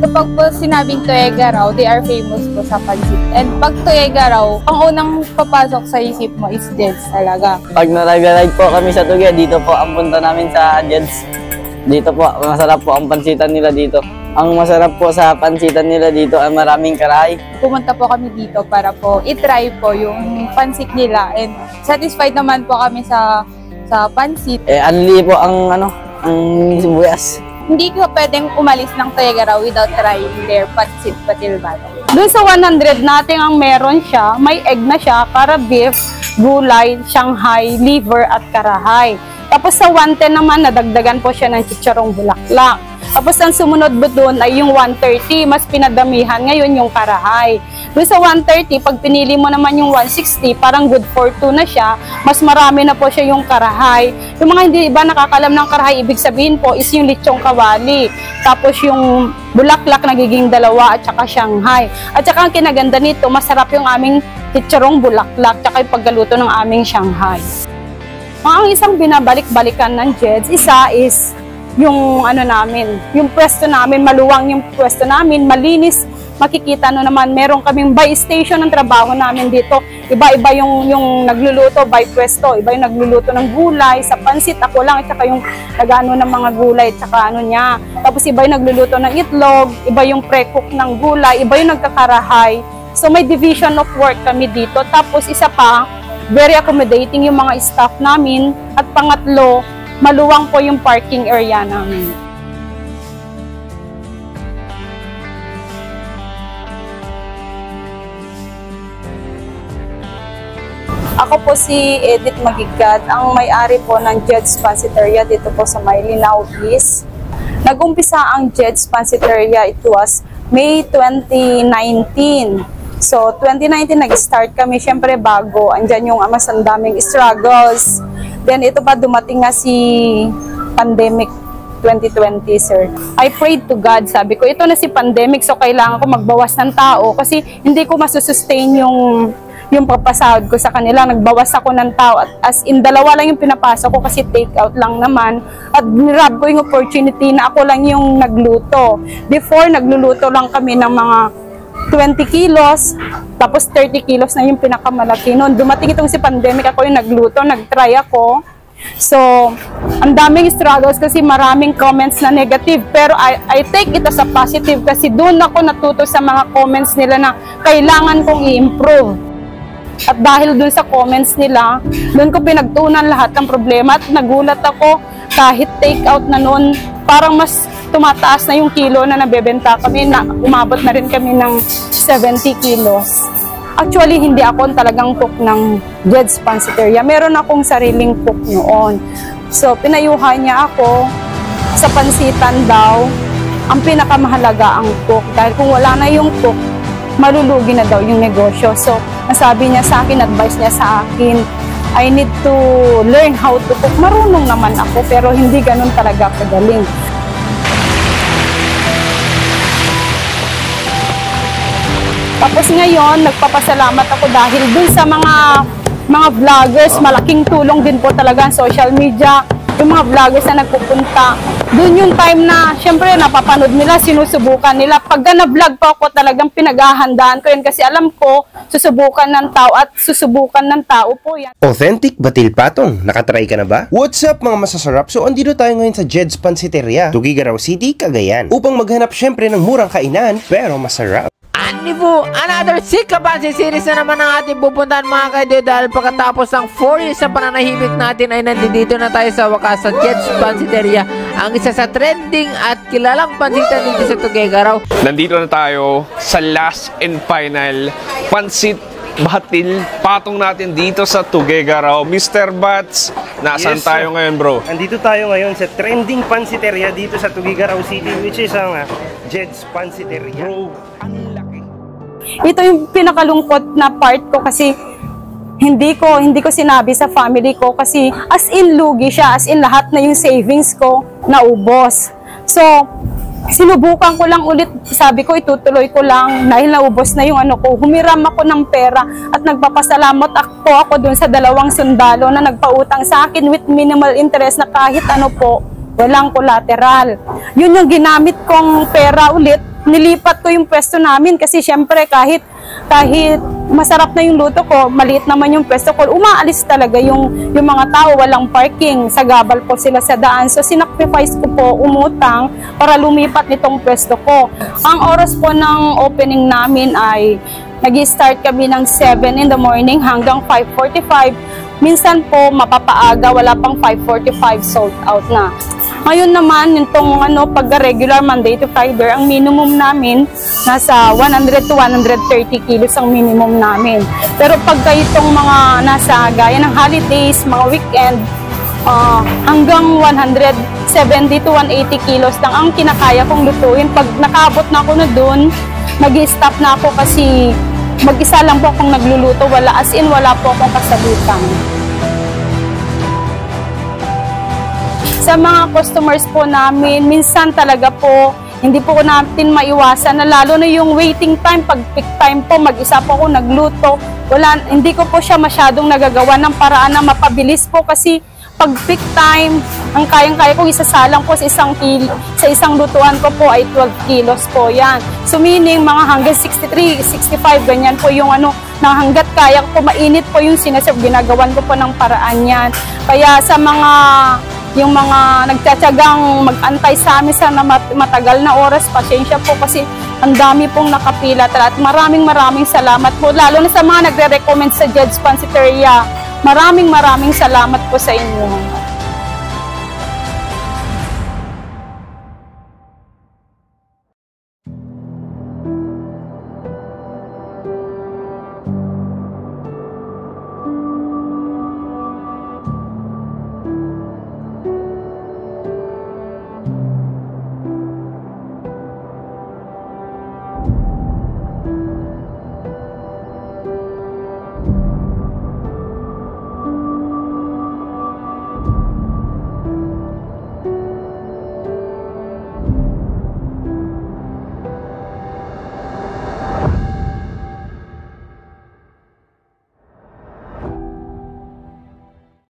Kapag po sinabing Tuwega they are famous po sa pansit. And pag Tuwega ang unang papasok sa isip mo is Jed's talaga. Pag naragarag po kami sa Tuwega, dito po ang punta namin sa Jed's. Dito po, masarap po ang pansitan nila dito. Ang masarap po sa pansitan nila dito ay maraming karahay. Pumunta po kami dito para po i-try po yung pansit nila. And satisfied naman po kami sa pansit. Anli po ang sibuyas. Hindi ko pwedeng umalis ng Tuwega without trying their pansit patil batong. Doon sa 100 natin ang meron siya, may egg na siya, para beef, gulay, Shanghai, liver at karahay. Tapos sa 110 naman, nadagdagan po siya ng chicharong bulaklak. Tapos ang sumunod po doon ay yung 130, mas pinadamihan ngayon yung karahay. Doon sa 130, pag pinili mo naman yung 160, parang good for 2 na siya, mas marami na po siya yung karahay. Yung mga hindi iba nakakalam ng karahay, ibig sabihin po is yung lechong kawali. Tapos yung bulaklak nagiging 2 at saka Shanghai. At saka ang kinaganda nito, masarap yung aming chicharong bulaklak, tsaka yung paggaluto ng aming Shanghai. Ang isang binabalik-balikan ng Jed's, isa is yung namin, yung pwesto namin, maluwang yung pwesto namin, malinis. Makikita naman, meron kaming by station ng trabaho namin dito. Iba-iba yung nagluluto by pwesto. Iba yung nagluluto ng gulay, sa pansit, ako lang, at saka yung nag-ano ng mga gulay, at saka niya. Tapos iba yung nagluluto ng itlog, iba yung pre-cook ng gulay, iba yung nagkakarahay. So may division of work kami dito. Tapos isa pa, very accommodating yung mga staff namin. At pangatlo, maluwang po yung parking area namin. Ako po si Edith Magigad, ang may-ari po ng Jed's Pansiteria dito po sa Maylinaw East. Nag-umpisa ang Jed's Pansiteria, it was May 2019. So, 2019 nag-start kami, syempre bago, andyan yung mas ang daming struggles. Then, ito pa dumating nga si pandemic 2020, sir. I prayed to God, sabi ko, ito na si pandemic, so kailangan ko magbawas ng tao kasi hindi ko masusustain yung papasahod ko sa kanila. Nagbawas ako ng tao, at as in 2 lang yung pinapasok ko kasi take out lang naman. At grab ko yung opportunity na ako lang yung nagluto. Before, nagluluto lang kami ng mga 20 kilos, tapos 30 kilos na yung pinakamalaki noon. Dumating itong si pandemic, ako yung nagluto, nag-try ako. So, ang daming struggles kasi maraming comments na negative. Pero I take it as a positive kasi doon ako natuto sa mga comments nila na kailangan kong i-improve. At dahil doon sa comments nila, doon ko pinagtunan lahat ng problema at nagulat ako kahit take out na noon, parang mas tumataas na yung kilo na nabebenta kami, na umabot na rin kami ng 70 kilos. Actually, hindi ako talagang cook ng Jed's Pansiteria. Meron akong sariling cook noon. So, pinayuhan niya ako sa pansitan daw. Ang pinakamahalaga ang cook. Dahil kung wala na yung cook, malulugi na daw yung negosyo. So, nasabi niya sa akin, advice niya sa akin, I need to learn how to cook. Marunong naman ako, pero hindi ganun talaga kagaling. Tapos ngayon, nagpapasalamat ako dahil dun sa mga vloggers, malaking tulong din po talaga ang social media. Yung mga vloggers na nagpupunta, dun yung time na, syempre, napapanood nila, sinusubukan nila. Pagka na-vlog pa ako, talagang pinaghahandaan ko yun kasi alam ko, susubukan ng tao at susubukan ng tao po yan. Authentic Batil Patong, nakatry ka na ba? What's up mga masasarap? So andito tayo ngayon sa Jed's Pansiteria, Tuguegarao City, Cagayan, upang maghanap syempre ng murang kainan pero masarap. Anibo, another sick kapansin series na naman ang ating pupuntahan mga kaido, dahil pagkatapos ng 4 years na pananahimik natin ay nandito na tayo sa wakas sa Jed's Pansiteria, ang isa sa trending at kilalang pansitan dito sa Tuguegarao. Nandito na tayo sa last and final pansit Batil Patong natin dito sa Tuguegarao. Mr. Bats, nasaan tayo ngayon, bro? Andito tayo ngayon sa trending pansiteria dito sa Tuguegarao City, which is ang Jed's Pansiteria. Bro, ang laki. Ito yung pinakalungkot na part ko kasi hindi ko sinabi sa family ko kasi as in lugi siya, as in lahat na yung savings ko naubos. So, sinubukan ko lang ulit, sabi ko itutuloy ko lang dahil naubos na yung ano ko. Humiram ako ng pera at nagpapasalamat ako dun sa 2 sundalo na nagpautang sa akin with minimal interest na kahit ano po, walang collateral. Yun yung ginamit kong pera ulit nilipat ko yung pwesto namin kasi syempre kahit masarap na yung luto ko, maliit naman yung pwesto ko, umaalis talaga yung mga tao, walang parking, sagabal po sila sa daan. So sinacrifice ko po umutang para lumipat nitong pwesto ko. Ang oras po ng opening namin ay nag-start kami ng 7 in the morning hanggang 5:45. Minsan po mapapaaga, wala pang 5:45 sold out na. Ngayon naman, itong pagka-regular Monday to Friday, ang minimum namin nasa 100 to 130 kilos ang minimum namin. Pero pagka itong mga nasa gaya ng holidays, mga weekend, hanggang 170 to 180 kilos lang ang kinakaya kong lutuin. Pag nakaabot na ako na dun, nag-stop na ako kasi mag-isa lang po akong nagluluto, wala po akong kasagutan. Sa mga customers po namin, minsan talaga po, hindi po natin maiwasan na lalo na yung waiting time, pag peak time po, mag-isa po ako nagluto. Hindi ko po siya masyadong nagagawa ng paraan na mapabilis po kasi pag peak time, ang kayang-kaya kong isasalang po sa isang lutuan ko po ay 12 kilos po yan. So meaning mga hanggang 63, 65, ganyan po yung na hanggat kaya ko mainit po yung sinaserve, ginagawan ko po ng paraan yan. Kaya sa yung mga nagtsatsagang mag-antay sa amin sa matagal na oras, pasensya po kasi ang dami pong nakapila at maraming salamat po, lalo na sa mga nagre-recommend sa Jed's Pansiteria. Maraming salamat po sa inyo.